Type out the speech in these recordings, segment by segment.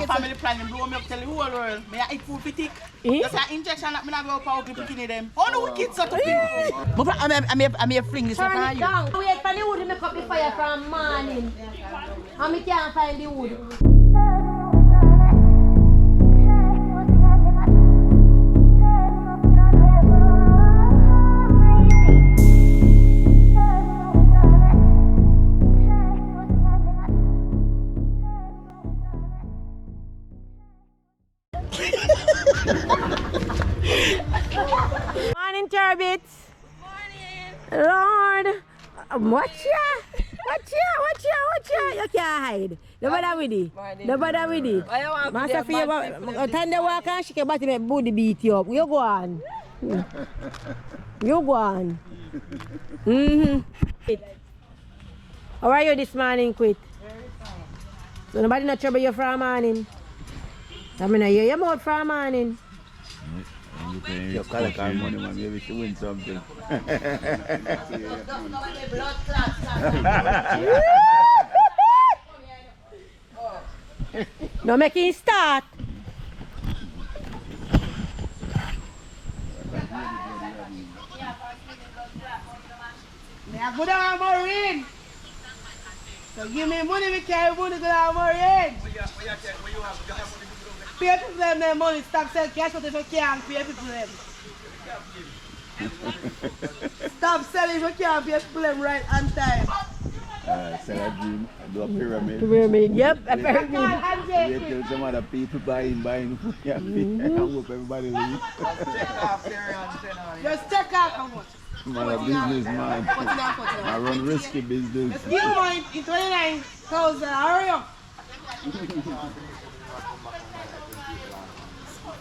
A family planning blow me up tell the whole world. Me I eat food for thick. Just an injection that me not go power to bikini them. How no wicked so to think? I'm a fling this one for you. Wait for the wood to make up the fire from morning. And me can't find the wood. Morning, Turbits. Morning. Lord. Watch ya. You can't hide. No bother with it. No bother with it. Master Fee, Thunder walk and shake your body, make booty beat you up. You go on. You go on. How are you this morning, Quit? So nobody not trouble you from morning? I mean, I hear your mouth from morning. You collect our money, man. Maybe she win something. No making start. I go down Marine. So give me money, we carry money go down Marine. Pay people them money, stop selling cash, but if you can't pay people them. Stop selling if you can't pay people them right on time. Sell a dream, do a pyramid. Pyramid, yep, a pyramid. Wait till some other people buying. Yeah, I hope everybody leave. Just check out how much. Man, a businessman. I run risky business. Let's give you mine in 29,000. Hurry up.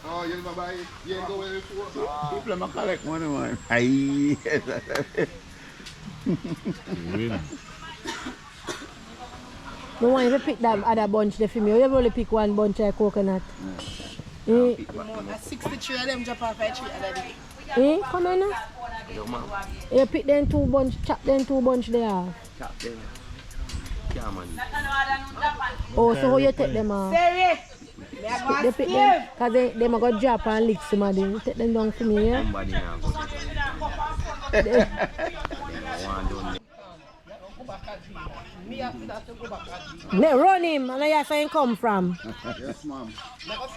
Oh, you never buy it? You ain't go with it before? People don't collect money, man. Aye. No one ever pick that other bunch there for me. You only pick one bunch of coconut. More than 63 of them jump off a tree other day. Come on now. You pick them two bunch, chop them two bunch there. Chop them. Yeah, man. Oh, so how you take them off? Serious? They pick them, because they might go drop and lick somebody. You take them down for me, yeah? Somebody now go They run him, and that's where he come from. Yes, ma'am. Early.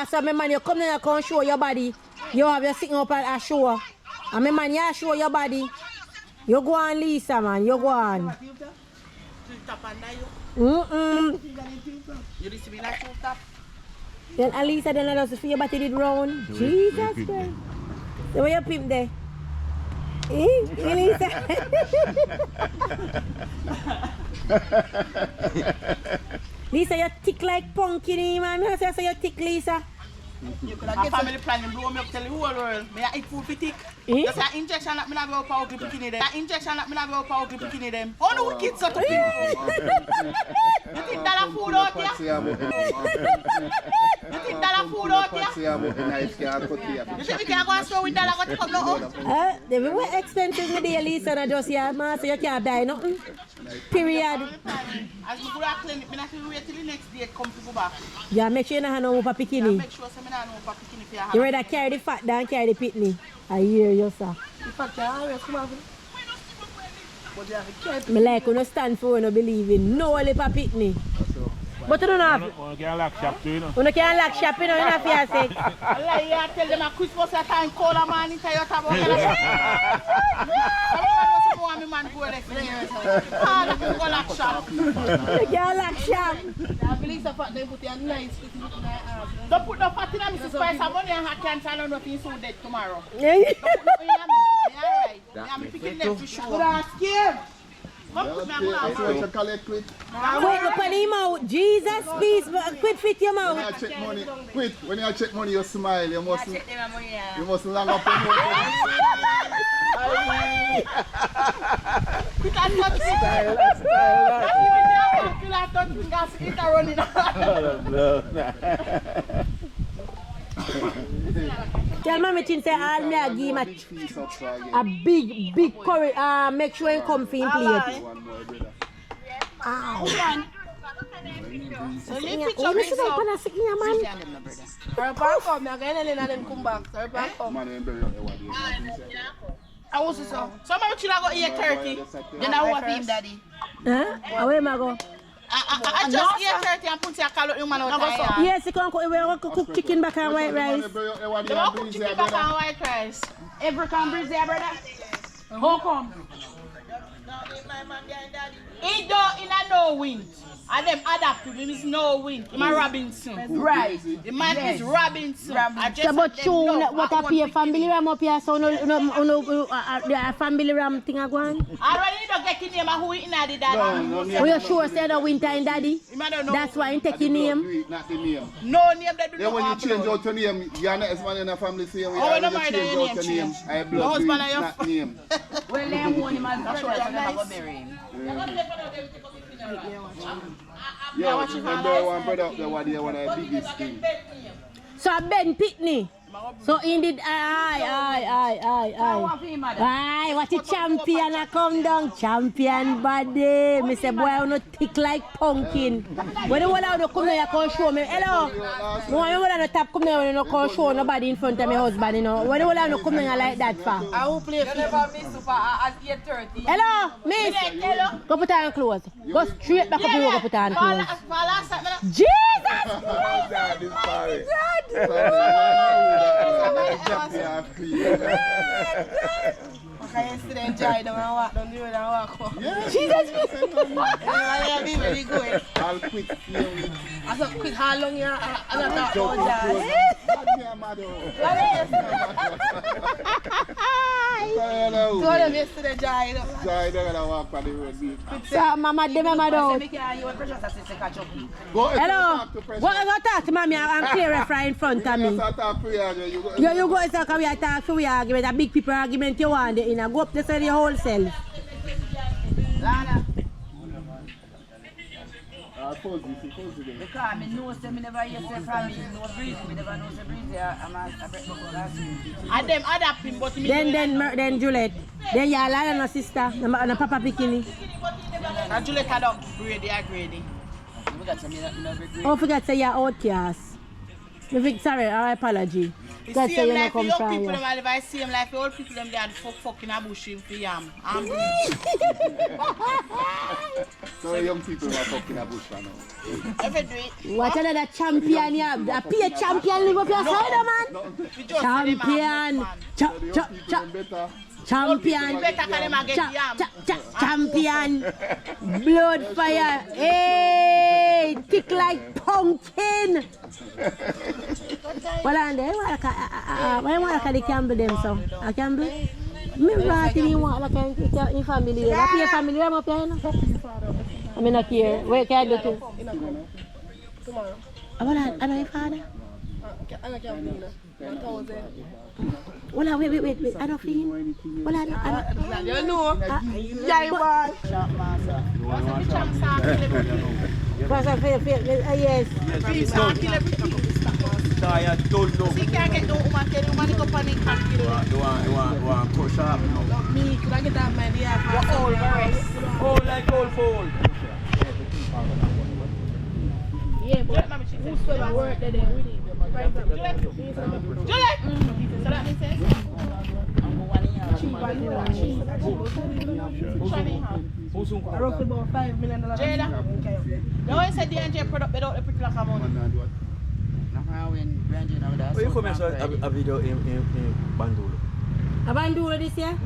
So my man, you come in and come show your body. You have your sitting up at a show. And my man, you show your body. You go on, Lisa, man. You go on. You used to be like two top. Then Alisa, then I just feel your body did round. Jesus Christ. So where you pimp there? Lisa. Lisa, you thick like pumpkin, man. I say you thick, Lisa. A family planning blow me up tell the whole world. Me I eat food for thick. Just an injection that me not go power to bikini them. An injection that me not go power to bikini them. How no wicked so to think? You think that a food out here? You think that a food out here? You think we can go and store with that and go to come now? They be more expensive with the Lisa and just here, man, so you can't buy nothing. Period. As we go to the clinic, I have to wait till the next day come to go back. Yeah, make sure you don't have no over bikini. Make sure I don't know bikini for your You rather carry the fat than carry the pitney. I hear you, sir. The fact that I always come out. But you have to carry. I like when you stand for when you believe in no only for pitney. But you don't have. You can't lock shop too, you know. You can't lock shop, you know, you don't have to say. Allah, you tell them at Christmas time call a man into your table. My man go there for years. Ah, they go lock shop. You can't lock shop. I believe the fact they put your nice fit in my ass. Don't put no fat in Mrs. Spice. I'm only and cancer and nothing so dead tomorrow. Don't put nothing in me. Alright. I'm picking them to show. Good ass kid. What you collect quit? Wait, look at him out. Jesus, please, quit fit your When you mouth. check money, quit. When you check money, you smile. You must long up your mouth. Quit and touch me. Tell mommy chin say all me a give him a big curry. Make sure he comfy in plate. Ow. So you picture Oh, me listen up, man. Sick here, man. Serpent come, I'm going to let them come back. Serpent come. I was so. Somebody should have got eat turkey. Then I want him, daddy. Huh? Where am I go? I just eat turkey and put your calorie in my mouth. Yes, you can cook chicken back and white rice. You want cook chicken back and white rice? Every can breeze there, brother? How come? He don't in a no wind. And them adapt to him is no wind. Him a Robinson. Right. The man is Robinson. I just But you what a pay family ram up here, so the family ram thing a go on? already don't get his name who in the daddy. Oh, you sure say the winter in daddy? That's why he take your name. Not the name. No name they do Then when you change out your name, you're not as man in a family same way. Oh, no, you change out your name. I Your blood husband green, and your not name. Well, they want him as brother, so they go bury him. Yeah, remember one brother up there, one of the biggest thing. So Ben Pitney. So indeed, aye. What a champion a come down, champion body. Me say boy, I no thick like pumpkin. When the one out come here, come show me. Hello. No, I want to tap come here when you no come show nobody in front of my husband, you know. When the one out come here like that for. I will play for never miss super at 8:30. Hello, miss. Go put on clothes. Go straight back up here. Go put on clothes. Jesus! Okay, yesterday enjoy them and walk down the road and walk home. Jesus! I'll be very good. I'll quit. I said, quick, how long you are? I'm not talking about So them yesterday enjoy them. Joy, they're going to walk on the road. So, mama, they mama down. Hello. What I talk to mommy? I'm clear right in front of me. You go and talk, we talk for we argument, a big people argument you want in a go up to sell your whole self. Lana. Because I know some never hear say from me, no breezy, me never know say breezy. I'm a break before last week. And them adapt him, but me. Then Juliet. Then your Lana and sister, and Papa Pikini. And Juliet had up Grady, Oh, forgot to say you're outcast. Sorry, our apology. God say you not come from people, here. if I see him like the old people, them they are fucking a bush him for yam. so young people are fucking a bush for now. If I do it. What another champion you have? A peer champion live up your side, man. Champion. Champion. Champion. Blood fire. Hey, thick like pumpkin. Well, and then why want to Campbell them so? A Campbell? Me right in want like in family. That your family I'm up here. I mean not here. Where can I do to? Tomorrow. I know your father. I can't do that. 1,000. Well, wait. I don't feel him. Well, I you know. Yeah, boy. Yes. I don't know. See, can't get no woman, tell you man, go panic and kill you. You want push up now. Me, could I get that man? Yeah, You're old, Boris. Fold like old fold. yeah, but who's going to work there? We need Juliet! So that means it? roughly about $5 million. Jada, you always said the NJ product without the pretty like a money. Oh, you come and saw a video in Bandulo. A Bandulo this year?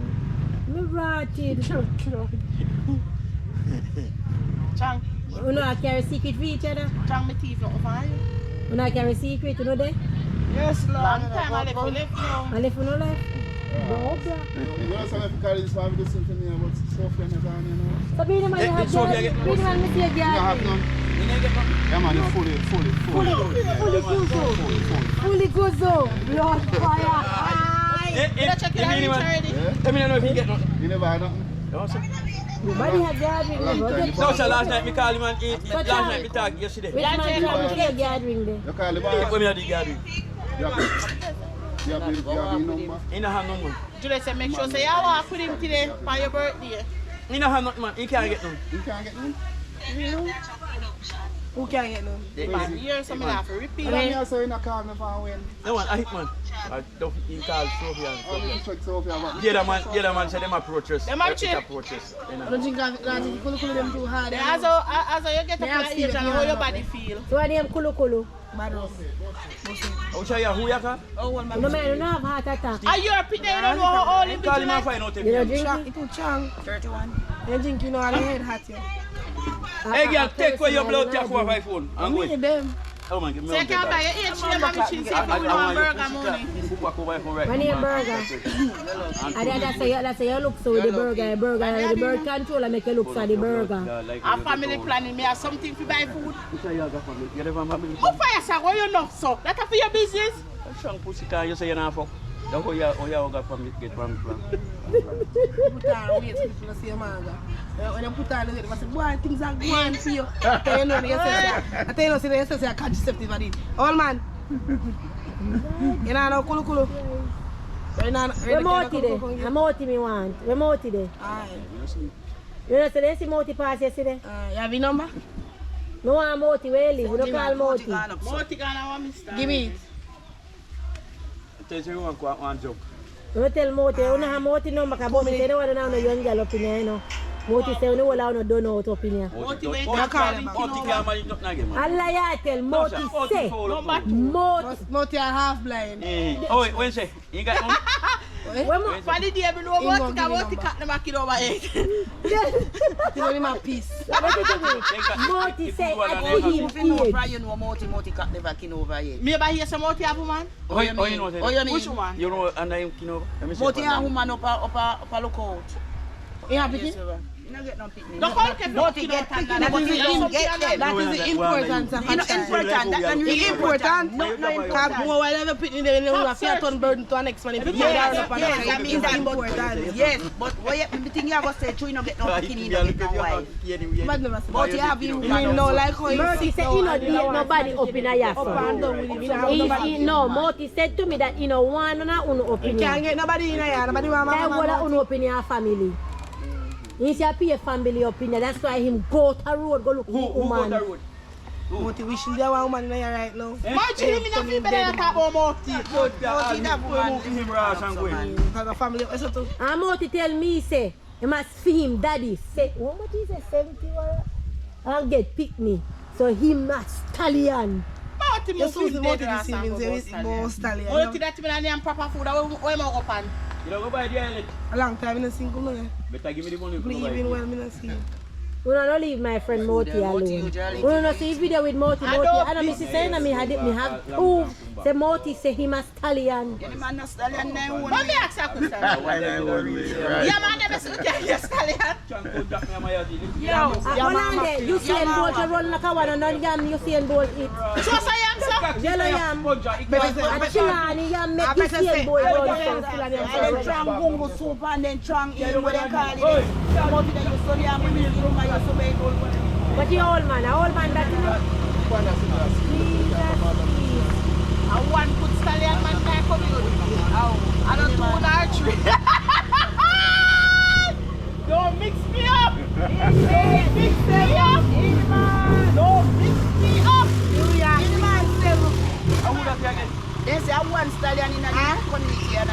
Me brought it. Chang, You know I carry secret for each other. Chang, my teeth not over you. You know I carry secret, you know that? Yes, long time I left you left now. I left you no left. You know, some of the carries have this thing to me about Sophia and you know. So be the man you have Sophia be the man me see a You don't have girl. none. Yeah, man, it's fully Fully gozo. Blood fire. You check it out already. Let me know if you get nothing. You never had nothing? Nobody had gathering there. No, sir, last night we call him and eat. Last night we talk yesterday. Which man have a gathering there? You call the When bar? we had the gathering. You have the number? He don't have no money. Juliet said make sure say you walk with him today for your birthday. He don't have nothing, man. He can't get none. You can't get none? Who can get none? The man here, so I have to repeat. And then also in a car me for win. No one, I hit man. I don't in call Sophia. Check Sophia. The other man said them approaches. Them are cheap. Approaches. I don't think Kulu them too hard. As you get up in the age and how your body feel. So what name Kulu? Baros. How show you who you can? Oh, one man. No man, you don't have heart attack. Are you a pit there? You don't know how old it Call him and is? find out if You don't you drink it? It too chang. 31. You drink, you know, how the head hot here. Hey girl, take away your blood take over my phone. I'm Me going. them. Oh man, give me So you can't buy your age share machine so you can win one burger money. My name Burger. And that's how you look so with the burger. The bird controller make you look for the burger. A family planning, me have something to buy food. How far you say, what you know so? That's for your business? Strong pussy car, you say you're not fuck. That's how you got from get from plan. Put on weight so people see your manga. When you put on the weight, they say, boy, things are going for you. I tell you, no, say I catch deceptive at it. Old man. You know, Kulu. Where Moti there? A Moti me want. Where Moti there? Aye. You know, so they see Moti pass yesterday? You have your number? No one Moti, where you live? We don't call Moti. Moti gonna want me start. Give me it. Tell you one joke. You tell Moti, you don't have Moti number because Moti say no one know no young girl opinion, you know. Moti say no one no don't know opinion. Moti wait Moti can't Allah ya tell Moti say. Moti are half blind. Oh wait, when say? You got one? For the day, below Moti cut them a kid over eight. You know my piece. Moti say at him age. You know Moti cut the vaccine over here. Me ever hear some Moti have woman? Oh you know that? Which one? You know and I'm kino. Moti a woman up a lookout. You have it? You don't get no picnic. The whole can Moti get picnic. That is the importance of It's important. That's it's important. Because more while ever picnic there, you have to turn burden to an next man. If you yes, that means that's important. Yes, but the thing you have to say, you don't get no picnic, you don't get no wife. But you have you know, like how you Moti said he not need nobody up in a yard. No, Moti said to me that he no want no opinion. Can't get nobody in a yard. Nobody want That was no opinion of family. He say pay family opinion. That's why him go to road go look for woman. Moti wishing there one woman in a yard right now. Moti him in a feel better than about Moti. Moti that woman. Because the family also too. And Moti tell me say he must feed him daddy. Say what much is it 71? I'll get picnic. So he must stallion. Moti You must see feel Moti better deceiving say more stallion. Moti that me and proper food. Where am I open? You don't go buy the island. A long time in a single no. Better give me the money. Even well, me not see. We don't leave my friend Moti alone. We don't see video with Moti. I don't miss saying that me have proof. Say Moti say he must stallion. Any man not stallion now. But me ask a question. Yeah, man, never see the stallion. You see him bolt run like a one and yam you see him bolt eat. So say yam sir. Yellow yam. A chilani yam make you see him bolt run. And then trang gungo soup and then trang eat what they call it. Moti that you study and we room and you so big old one. But you old man that you know. And one good stallion man can come in. I don't do archery. Don't mix me up. Don't mix me up. Don't mix me up. They say one stallion in a community and I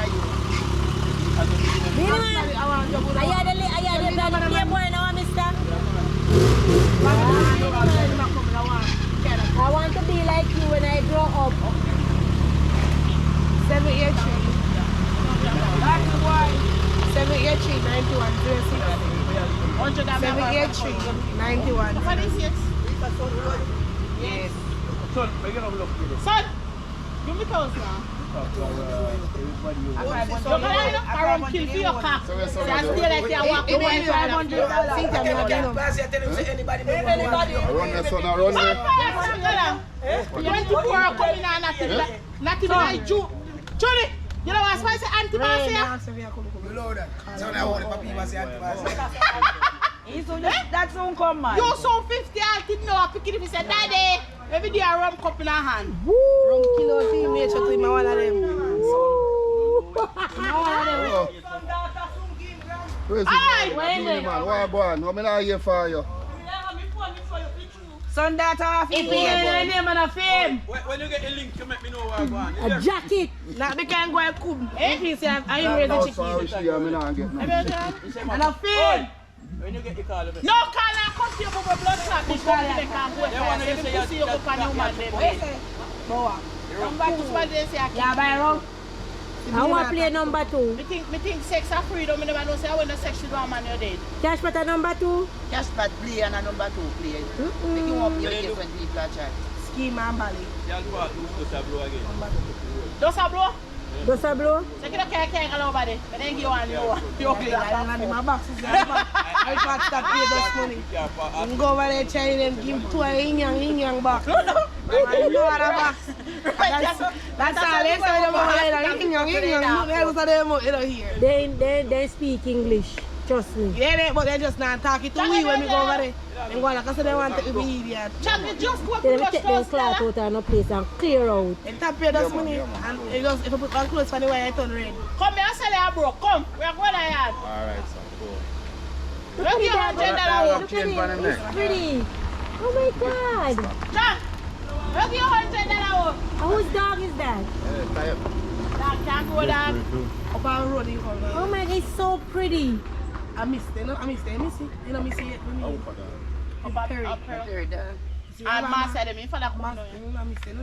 I want to be like you when I grow up. 783 91 06 783 91 yes. Son, we're going to look at this. Son, give me toast now. I won't kill for your cock. So I still like you walk away. Anybody. I run that son, I run there. 24 are coming on nothing like you. Johnny, you know what's why I say anti-mass here? That don't come, man. You so 50, I didn't know I pick it if he said, Daddy, every day I rum cup in our hand. Rum kilo team make sure to him one of them. Where's it? Man, why boy? No, I'm not here for you. Son daughter of If you get a name and a fame. When you get the link, you make me know what I'm going. A jacket. Now we can go and cook. If you say I raise the chicken. And a fame. When you get the call, No, call and come to your blood clot. This one they can't go. They want to say you see you go for new man. Number 2 what they say. Yeah, Byron. I want to play number 2. Me think sex and freedom. Me never know say when the sex with one man you're dead. Cash for number 2. Just but play and a number 2 play. Make you want play when people are chat. Scheme and Bali. Y'all go out to the blow again. Does a blow? Does a blow? So you don't care all over there. But then you want you. I my box is there. I can't stop pay this money. You go over there, China, and give 2 yin box. No. I know what a box. That's all. Let's say They speak English. Trust me. Yeah, but they just not talking to me when we go over there. And go like I said, they want to be idiot. Chuck, just go They to take them cloth out of no place and clear out. And tap pay this money. And it just, if I put my clothes for the way I turn red. Come here, sell it, bro. Come. We're going to yard. Alright, so cool. Look at $100. Look at him. It's pretty. Oh my God. Chuck, look your $100. Whose dog is that? Dog can't go down. Up on the road, you come. Oh my God, it's so pretty. I missed it. I missed it. You know, miss it. And ma said him in for that I missed it.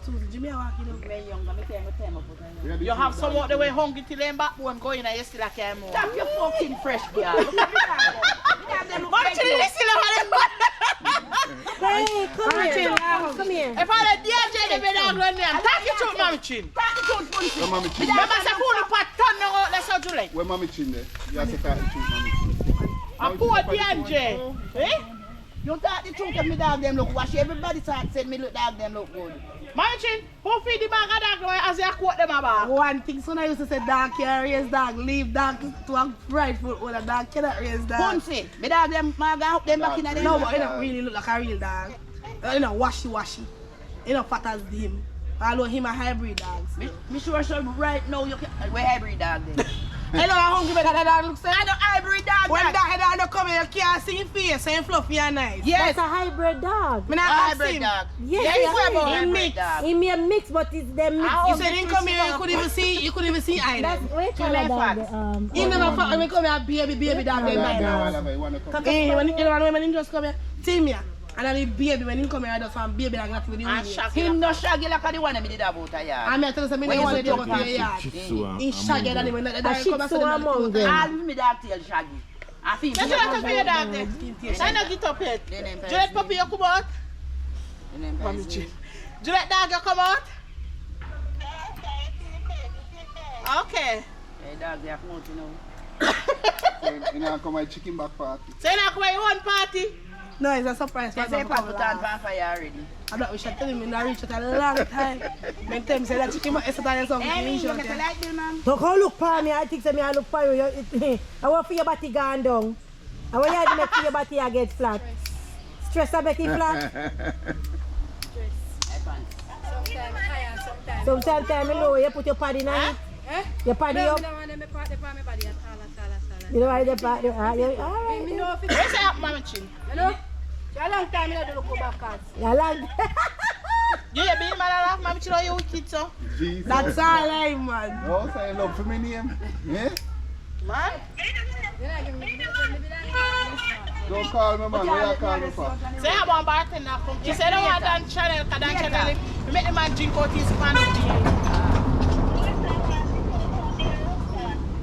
Susie, Jimmy, I walk, you know. you have some out the way hungry till them backbone going and you still can't move. Stop your fucking fresh girl. Hey, come here. Come here. If I let DJ the bed out run them, take it to Mommy Chin. Remember, say, pull the pot, turn the out, let's do it. Where Mommy Chin there? You have to talk the truth, Mommy Chin. A poor DJ. Eh? You talk the truth of me dog them look wash. Everybody talk said me look dog them look good. Mommy Chin, who feed the bag of dog as you quote them about? One thing, so I used to say dog can't raise dog, leave dog to a right foot when a dog cannot raise dog. Punsy, me dog them, my guy up them back in the No, but it don't really look like a real dog. You know, washy. You know, fat as him. Although him a hybrid dogs. Me sure right now you can. Where hybrid dog then? I know how hungry better dog looks like. I know hybrid dog. When that dog come here, you can't see his face and fluffy and nice. Yes. That's a hybrid dog. Me not ask Hybrid him. dog. Yes, Yes, yeah, hybrid mix. dog. He may mix, but it's them mix. You said he come here, you couldn't even see either. That's what kind of dog. He never fuck when he come here, baby dog. When he just come here, team here. And then the baby, when he come here, I just want baby dog not with the And window. shaggy Him no shaggy like the one me did about a yard. I'm here to say, I don't want to go to the yard. He's shaggy than him. When the dog come and say, among them. All me dog tail shaggy. I feel Let's not for your dog there. Shine a get up here. Juliet puppy, you come out. Mommy Chin. Juliet dog, you come out. Okay. Hey dog, they have more to know. You know, come my chicken back party. So you not come your own party? No, it's a surprise. They say Papa put on fire already. I don't wish I tell him in the reach at a long time. When them say that chicken is a something. Hey, you get like this, man. Don't go look for me. I think say me I look for you. I want for your body gone down. I want you to make your body get flat. Stress I make it flat. Sometimes you know you put your body in it. Your body up. You know why the body? Alright. Where's that, Mommy Chin? A long time I don't look back at. You be mad at Mommy Chin or you wicked so? Jesus. That's all I man. No, say love for me name. Yeah? Man? Don't call me, man. Where you call me for? Say how about bartender come. She said, I want that channel, because that channel, we make the man drink out his pan.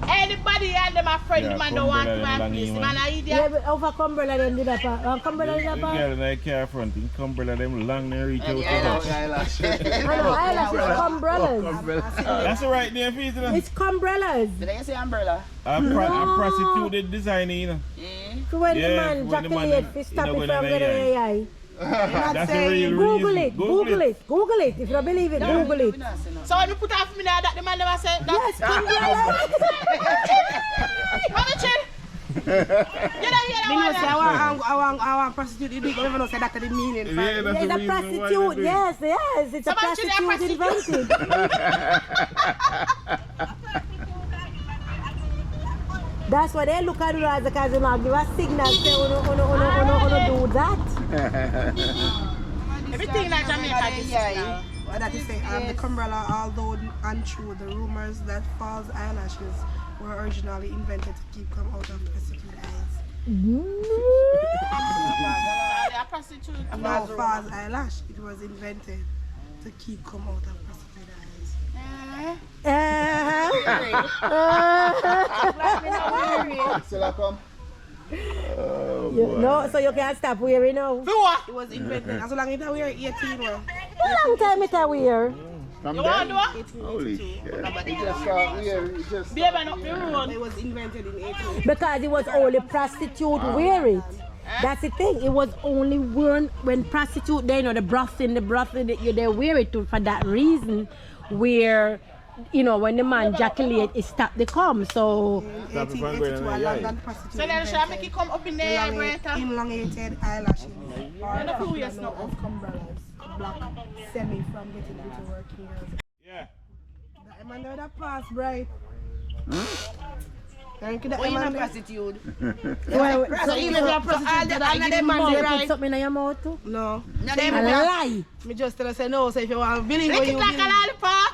Anybody and them afraid the man don't want to man peace. Man, I idiot. Yeah, but over Cumberland them do that. Cumberland do that. Yeah, like car front in Cumberland, them long they reach out to Eyelash. Eyelash is Cumbrellas. That's the right name for it, you know. It's Cumbrellas. Did I say umbrella? A prostituted designer, you know. So when the Yeah, man when the man, jacket to stop you know, it from going getting in AI. That's the real Google reason. it. Google it. Google it. If you don't believe it, Google it. So when you put off me there, that the man never said that. Yes, Cumbrellas. Mommy Chin. You don't hear that one? I want prostitute. You don't even know say that the meaning. Yeah, that's It's the a reason why prostitute. they do it. Yes. It's a Somebody should have prostitute invented. That's why they look at you as a because you know, give a signal say, do that. Everything like Jamaica is now. What that is saying, the Cumbrella, although untrue, the rumors that false eyelashes were originally invented to keep them out of prostitute eyes. No, false eyelash. It was invented to keep come out of prostitute eyes. Still I come? No, so you can't stop wearing now. It was invented. As long as we were 18, well. How long time it a wear? From You want to then? do it? Holy shit. It just start here. It just Babe, I know the rule. It was invented in 18. Because it was only prostitute wear it. That's the thing. It was only worn when prostitute, they know the broth in they wear it to, for that reason. Where, you know, when the man ejaculate, it stop the cum. So. In 1882, a London prostitute. So then, should I make it come up in the air, Bretta? Elongated eyelashes. I know who is not. Of Cumbrellas block Semi from getting into work here. Yeah. The man that passed, bright. Thank you, the Why you not man. prostitute? Well, So even if you're a prostitute, I give man, money, put right? something in your mouth too. No. No, A they lie. Me just tell her, say no, so if you want to believe what Make you it like a believe. lollipop.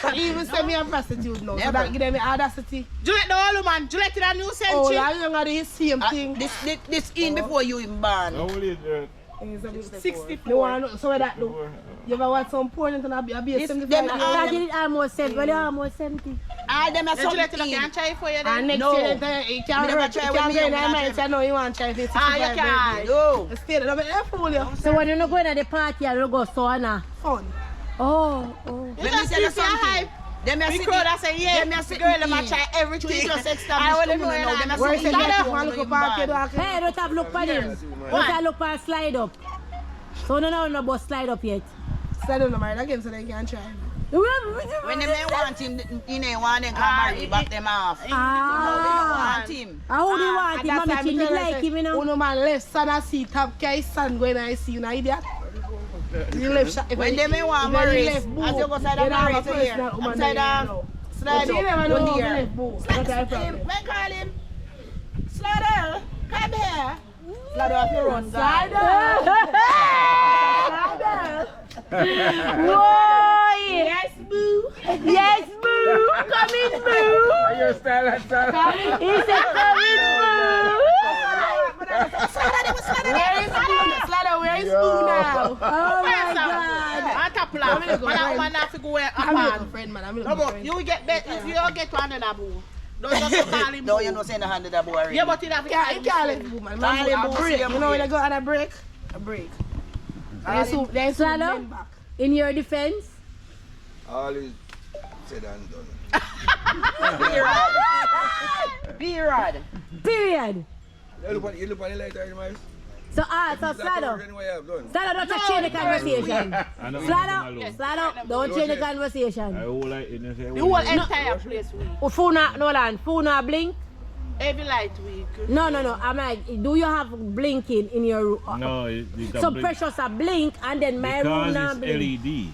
So even say me a prostitute now, so Never. that give them the audacity. Juliet the old man. Juliet in a new Oh, century. I don't know the same thing. This in before you even born. How old is it? 64. No, so what that do? You ever watch some porn and I be a 75 them I year did it almost 70. Well, you're almost 70. All them are Juliet something. can try for you and then. next No. year you can't Me never work, try you with can't me, go in I'm not America, no, you want to try for 65 Ah, you can. baby. No. Stay there, don't fool you. So when you're not going to the party, you'll go sauna. Fun. Oh. Let me tell you something. Them are We sitting. crowd and say, yeah, Them are the sitting girl, them in. a try everything. Treat us I established want to to know know. Them are Where is sitting the in. left one look up at you? Hey, don't have look for them. Don't have look for slide up. So no bus slide up yet. So I don't know, married again so they can try. When they may want him, he ain't want them come marry, back them off. Ah. Want him. How do you want him? Mommy chin it like him, you know? Uno man left son and see top carry son going and see you, know idiot. You left shot. When they may want marry, as you go side of marry to here, upside down, slide You never know up, how one to here. left boo. That's the problem. When call him, Slaughter, come here. Slaughter off your run, guy. Boy! Yes, boo. Yes, boo! Come in, boo! Are you style? He said, come in, boo! Where is boo? Slaughter, where is boo now? Oh my God! I tap plan. Man, man, have to go where I'm a looking man. friend, man. I'm No, looking but friend. you will get better if you don't get to another boo. Don't just call him No, boo. you know, send the hand to that boy already. Yeah, but it have to Yeah, you can't let boo, man. Man, Call him a boo, break. see him You know when here. they go on a break? A break. They soon Swallow? men back. In your defense? All is said and done. B-Rod. Period. You look on the lighter, man. So, Slado. Slado, don't change the conversation. Slado, don't change the conversation. I will like it. The whole entire place weak. Phone blink? Every light week. No. I'm like, do you have blinking in your room? No, it's So precious a blink and then my room because now it's blink. LED.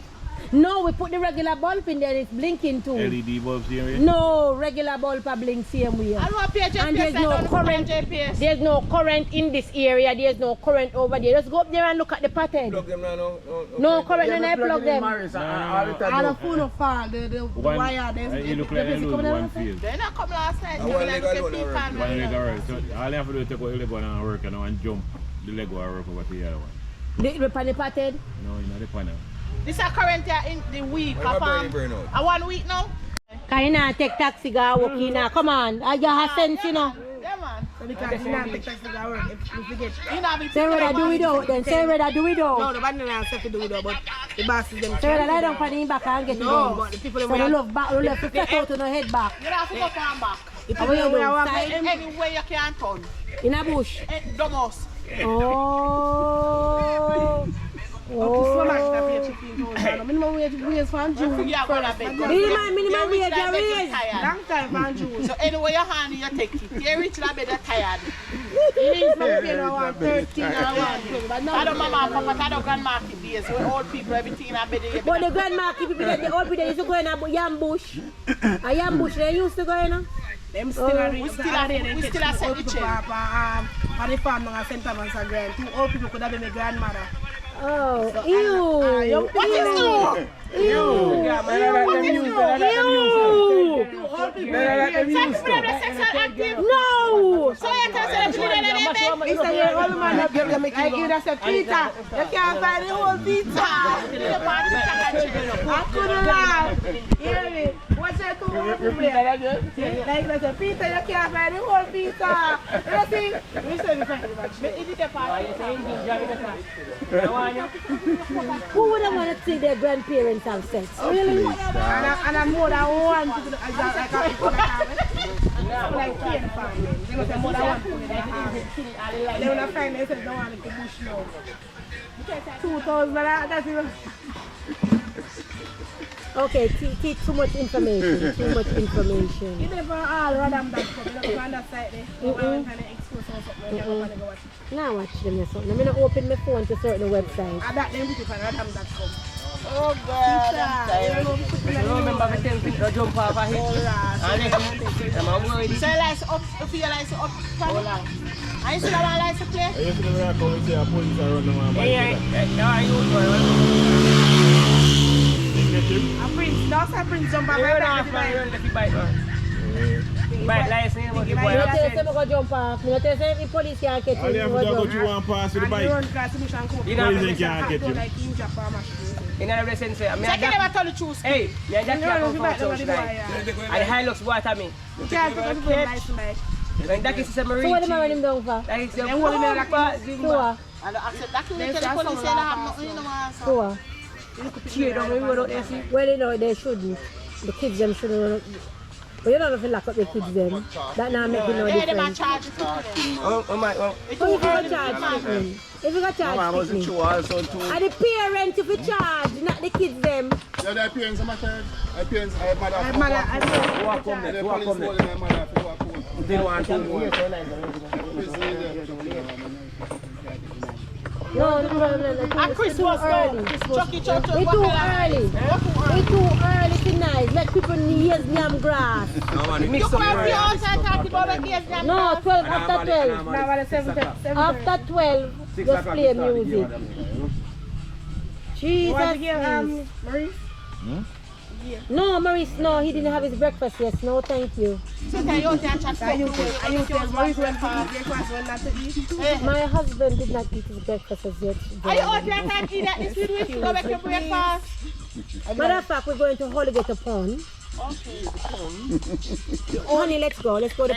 No, we put the regular bulb in there, it's blinking too. LED bulbs here. No, regular bulb a blink same way. I don't pay GPS. And there's no current. GPS. There's no current in this area. There's no current over there. Just go up there and look at the pattern. Plug them now, No current, then I plug them. All the time. And the phone of fall, the wire, You look like you lose one field. They not come last night. I They want will leg look at alone, people alright. and One leg all. alright. So all you have to do is take out your leg one and work and jump. The leg will work over to the other one. The pattern? No, you know the panel. This is current here in the week. Why Of, my burn out? a 1 week now. Can you not take taxi go walk in now? Come on, I got a sense, you know. Yeah, man. So because you not take taxi to work if you get. You know, be Say whether do it out, then say whether do it No, out. the band not have to do it, but the bosses them. Say whether lie down for the back and get it No, done. but the people So them you love back, you left to flat out to no head back. You don't have to go from back. the How people you them do? we are Side? Anywhere you can turn. In a bush. Dumos. Oh. so much that pay 15,000. Minimum wage for June. You are going to beg. Minimum wage you raise. Long time for June. So anyway you hand you take it. You reach that bed tired. It is from paying around 13 or 1. But I don't mama and papa, I don't grandma. days. We're old people, everything in our bed. But the grandma keep it, the old people used to go in a yam bush. A yam bush they used to go in. Them still are we still have set the chain. On the farm on St. Ann and grand. 2 old people could have been my grandmother. Oh, So, ew. What is new? Ew. No. So you can say children in the bed? It's a year old man up here make you give us a pizza. You can't find the whole pizza. I couldn't laugh. Hear me? What's that to old people? Like there's a pizza, you can't find the whole pizza. You see? We say we find the match. But it is a part. Who would have want to see their grandparents have sex? Really? And I'm more than one to the like a like 10 family. They must have more than one to the house. They will find they said don't want to bush now. 2,000 that's even. Okay, too much information. Too much information. You never all random that come. You don't find that site there. You don't find the excuse or something. You never go watch it. Now watch them or something. I'm going to open my phone to certain websites. And that name is random.com. Oh God, I remember me telling people to jump off of it. I'm worried. So you like to up, if you like to up, and you see that one like to play? I used to come and see a police around the one. A prince, that's a prince jump off the bike. Bike license, what you I tell you, I'm going to jump off. I tell you, if the police can't catch All you have to do is go through one pass with the bike. run across the bush and come. You know, Police can't get you. Like you jump off a machine. in another sense, I mean, So I can never tell the truth. hey, yeah, that's You not know, come you from might South know Side. what And the Hilux water me. You can't go to the lights like. When that is a marine. So what am I running down for? That is the Then what do you mean, like, So And I said, that can tell the police say I have nothing in the answer. So cheer down the road out there, see? well, you know, they shouldn't. The kids them shouldn't run up. But you don't have to lock up the kids them. That now make no Yeah, they might difference. charge you. Oh my, oh. If you got charge treatment. If you got charge treatment. And the parents if you charge, not the kids them. Yeah, their parents are my child. My parents, I have mother. I'm mother, I'm mother. Walk home there, The walk police home there. holding my mother for walk home. They don't want to Police No, no, And Chris it's too was early. Chucky, It's too early. It's too early tonight. Let people use yam grass. You can't be outside talking about the kids. No, 12 after 12. Now at 7:30. After 12, just play music. You want to Jesus. hear Maurice? No, Maurice, no, he didn't have his breakfast yet. No, thank you. So tell you to chat Are you for tell Maurice when to eat breakfast when not to eat? My husband did not eat his breakfast as yet. Are you out there can't eat that this week? Go back to breakfast. Matter of fact, we're going to Holy Pond. Okay. Honey, let's go. Let's go to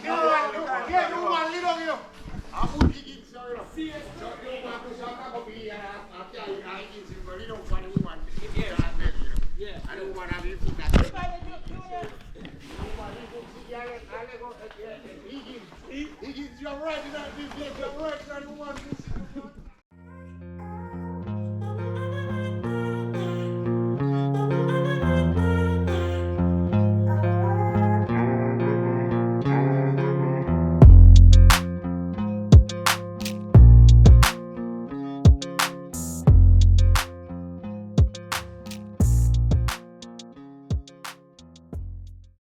You're right, you're right,